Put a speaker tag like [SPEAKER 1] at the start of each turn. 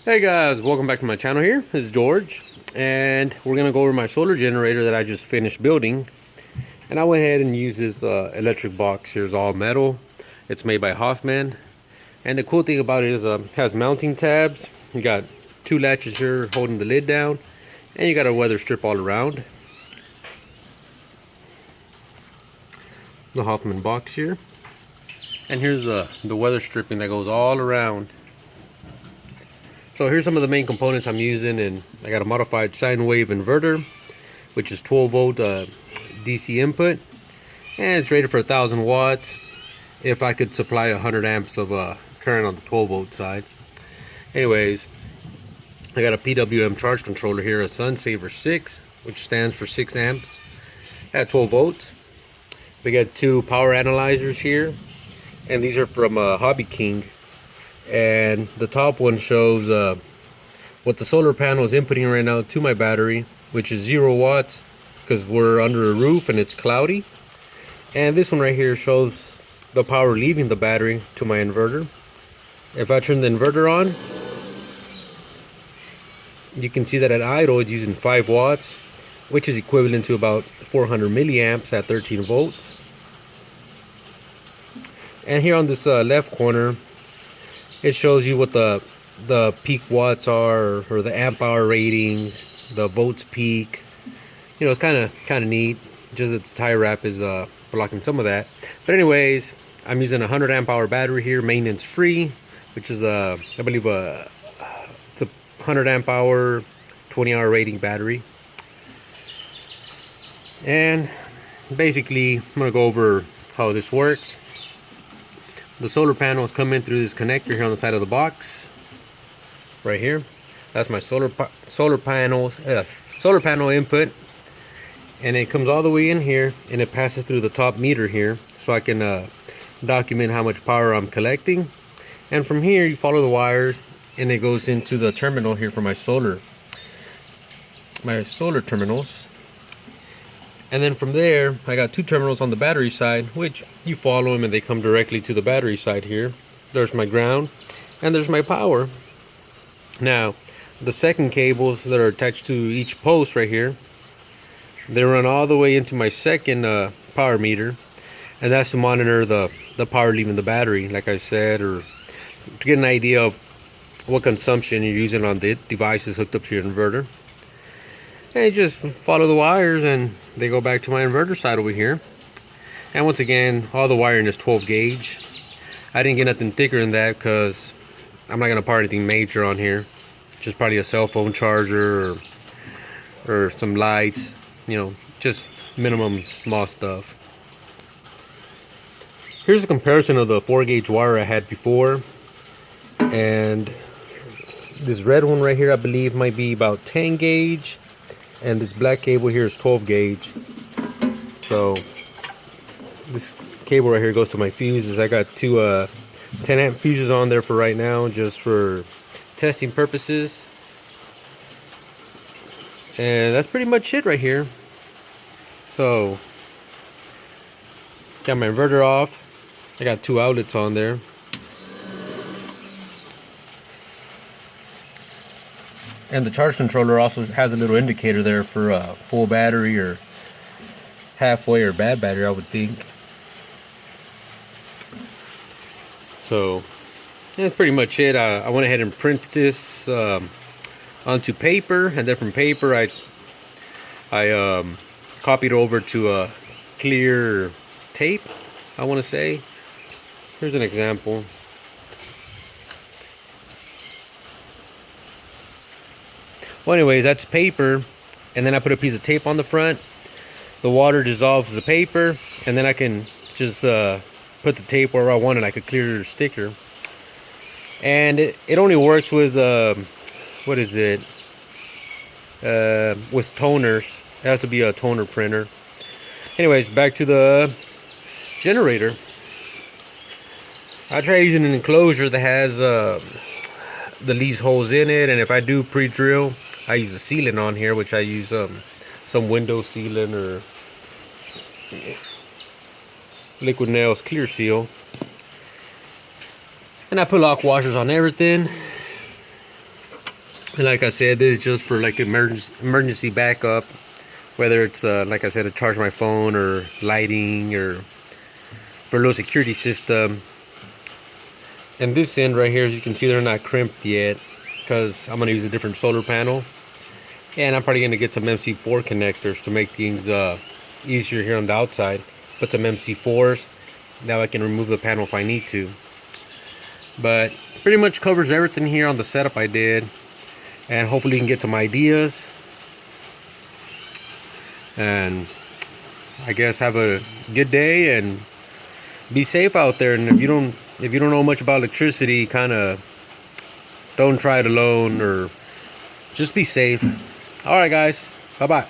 [SPEAKER 1] Hey guys, welcome back to my channel here. This is George, and we're gonna go over my solar generator that I just finished building. And I went ahead and used this electric box here. It's all metal. It's made by Hoffman, and the cool thing about it is it has mounting tabs. You got two latches here holding the lid down, and you got a weather strip all around. The Hoffman box here, and here's the weather stripping that goes all around. So here's some of the main components I'm using, and I got a modified sine wave inverter, which is 12 volt DC input, and it's rated for 1000 watts. If I could supply 100 amps of current on the 12 volt side. Anyways, I got a PWM charge controller here, a Sunsaver 6, which stands for 6 amps at 12 volts. We got two power analyzers here, and these are from Hobby King. And the top one shows what the solar panel is inputting right now to my battery, which is 0 watts because we're under a roof and it's cloudy. And this one right here shows the power leaving the battery to my inverter. If I turn the inverter on, you can see that at idle it's using 5 watts, which is equivalent to about 400 milliamps at 13 volts. And here on this left corner, it shows you what the peak watts are, or the amp hour ratings, the volts peak. You know, it's kind of neat. Just its tie wrap is blocking some of that. But anyways, I'm using a 100 amp hour battery here, maintenance free, which is I believe it's a 100 amp hour, 20 hour rating battery. And basically, I'm gonna go over how this works. The solar panels come in through this connector here on the side of the box, right here. That's my solar panel input, and it comes all the way in here, and it passes through the top meter here, so I can document how much power I'm collecting. And from here, you follow the wires, and it goes into the terminal here for my solar terminals. And then from there, I got two terminals on the battery side, which you follow them and they come directly to the battery side here. There's my ground, and there's my power. Now, the second cables that are attached to each post right here, they run all the way into my second power meter, and that's to monitor the power leaving the battery, like I said, or to get an idea of what consumption you're using on the devices hooked up to your inverter. And you just follow the wires and they go back to my inverter side over here. And once again, all the wiring is 12 gauge. I didn't get nothing thicker than that because I'm not going to part anything major on here. Just probably a cell phone charger or some lights, you know, just minimum small stuff. Here's a comparison of the 4 gauge wire I had before. And this red one right here I believe might be about 10 gauge. And this black cable here is 12 gauge. So this cable right here goes to my fuses. I got two 10 amp fuses on there for right now, just for testing purposes. And that's pretty much it right here. So got my inverter off. I got two outlets on there. And the charge controller also has a little indicator there for full battery or halfway or bad battery, I would think. So that's pretty much it. I went ahead and printed this onto paper, and then from paper I copied over to a clear tape, I want to say. Here's an example. Well, anyways, that's paper, and then I put a piece of tape on the front. The water dissolves the paper, and then I can just put the tape where I want it, like a clear sticker. And it only works with what is it? With toners. It has to be a toner printer. Anyways, back to the generator. I try using an enclosure that has the leaves holes in it, and if I do pre-drill, I use a sealant on here, which I use some window sealant or liquid nails clear seal. And I put lock washers on everything. And like I said, this is just for like emergency backup, whether it's like I said, to charge my phone or lighting or for a little security system. And this end right here, as you can see, they're not crimped yet because I'm gonna use a different solar panel, and I'm probably gonna get some MC4 connectors to make things easier here on the outside. Put some MC4s, now I can remove the panel if I need to. But pretty much covers everything here on the setup I did, and hopefully you can get some ideas. And I guess have a good day and be safe out there. And if you don't know much about electricity, kind of don't try it alone, or just be safe. All right, guys, bye bye.